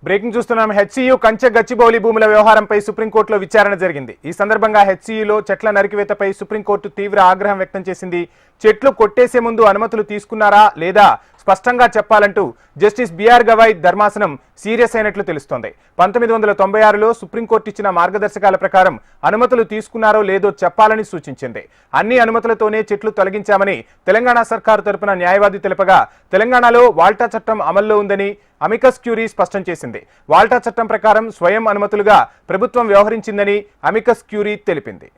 Breaking చూస్తున్నాం. HCU కంచె గచ్చిబౌలి భూముల వ్యవహారంపై సుప్రీంకోర్టులో విచారణ జరిగింది. ఈ సందర్భంగా హెచ్సియులో చెట్ల నరికివేతపై సుప్రీంకోర్టు తీవ్ర ఆగ్రహం వ్యక్తం చేసింది. చెట్లు కొట్టేసే ముందు అనుమతులు తీసుకున్నారా లేదా స్పష్టంగా చెప్పాలంటూ జస్టిస్ బిఆర్ గవాయ్ ధర్మాసనం సీరియస్ అయినట్లు తెలుస్తోంది. 1996లో సుప్రీంకోర్టు ఇచ్చిన మార్గదర్శకాల ప్రకారం అనుమతులు తీసుకున్నారో లేదో చెప్పాలని సూచించింది. అన్ని అనుమతులతోనే చెట్లు తొలగించామని తెలంగాణ సర్కారు తరపున న్యాయవాది తెలుపగా, తెలంగాణలో వాల్టా చట్టం అమల్లో ఉందని అమికస్ క్యూరీ స్పష్టం చేసింది. వాల్టా చట్టం ప్రకారం స్వయం అనుమతులుగా ప్రభుత్వం వ్యవహరించిందని అమికస్ క్యూరీ తెలిపింది.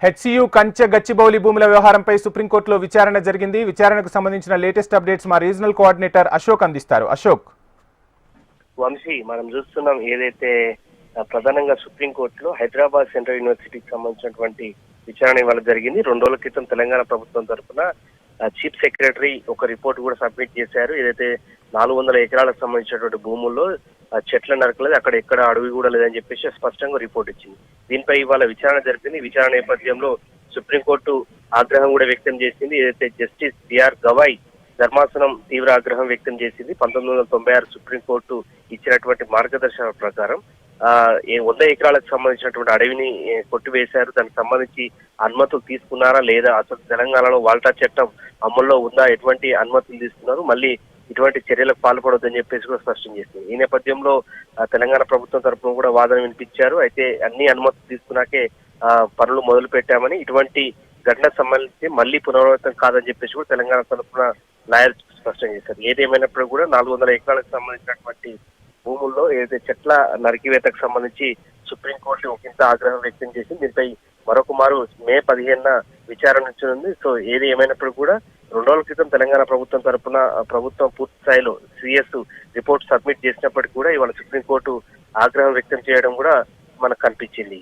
హెచ్సియు కంచె గచ్చిబౌలి భూముల వ్యవహారంపై సుప్రీంకోర్టులో విచారణ జరిగింది. విచారణకు సంబంధించిన లేటెస్ట్ అప్డేట్స్ మా రీజనల్ కోఆర్డినేటర్ అశోక్ అందిస్తారు. అశోక్. వంశీ, మనం చూస్తున్నాం ఏదైతే ప్రధానంగా సుప్రీంకోర్టులో హైదరాబాద్ సెంట్రల్ యూనివర్సిటీకి సంబంధించినటువంటి విచారణ ఇవాళ జరిగింది. 2 రోజుల క్రితం తెలంగాణ ప్రభుత్వం తరఫున చీఫ్ సెక్రటరీ ఒక రిపోర్ట్ కూడా సబ్మిట్ చేశారు. ఏదైతే 400 ఎకరాలకు సంబంధించినటువంటి భూముల్లో చెట్ల నరకలేదు, అక్కడ ఎక్కడ అడవి కూడా లేదని చెప్పేసి స్పష్టంగా రిపోర్ట్ ఇచ్చింది. దీనిపై ఇవాళ విచారణ జరిపింది. విచారణ నేపథ్యంలో సుప్రీంకోర్టు ఆగ్రహం కూడా వ్యక్తం చేసింది. ఏదైతే జస్టిస్ బిఆర్ గవాయ్ ధర్మాసనం తీవ్ర ఆగ్రహం వ్యక్తం చేసింది. 1996 సుప్రీంకోర్టు ఇచ్చినటువంటి మార్గదర్శకాల ప్రకారం 100 ఎకరాలకు సంబంధించినటువంటి అడవిని కొట్టివేశారు. దానికి సంబంధించి అనుమతులు తీసుకున్నారా లేదా, అసలు తెలంగాణలో వాల్టా చట్టం అమల్లో ఉందా, ఎటువంటి అనుమతులు తీసుకున్నారు, మళ్ళీ ఇటువంటి చర్యలకు పాల్పడొద్దని చెప్పేసి కూడా స్పష్టం చేసింది. ఈ నేపథ్యంలో తెలంగాణ ప్రభుత్వం తరఫున కూడా వాదన వినిపించారు. అయితే అన్ని అనుమతులు తీసుకున్నాకే పనులు మొదలు పెట్టామని, ఇటువంటి ఘటనకు సంబంధించి మళ్ళీ పునరావృతం కాదని చెప్పేసి కూడా తెలంగాణ తరఫున లాయర్ స్పష్టం చేశారు. ఏదేమైనప్పుడు కూడా 400 ఎకరాలకు సంబంధించినటువంటి భూముల్లో ఏదైతే చెట్ల నరికివేతకు సంబంధించి సుప్రీంకోర్టు ఒకంత ఆగ్రహం వ్యక్తం చేసింది. దీనిపై మరొక మారు మే 15న విచారణ నుంచనుంది. సో ఏది ఏమైనప్పుడు కూడా 2 రోజుల క్రితం తెలంగాణ ప్రభుత్వం తరఫున ప్రభుత్వం పూర్తి స్థాయిలో సిఎస్ రిపోర్ట్ సబ్మిట్ చేసినప్పటికీ కూడా ఇవాళ సుప్రీంకోర్టు ఆగ్రహం వ్యక్తం చేయడం కూడా మనకు కనిపించింది.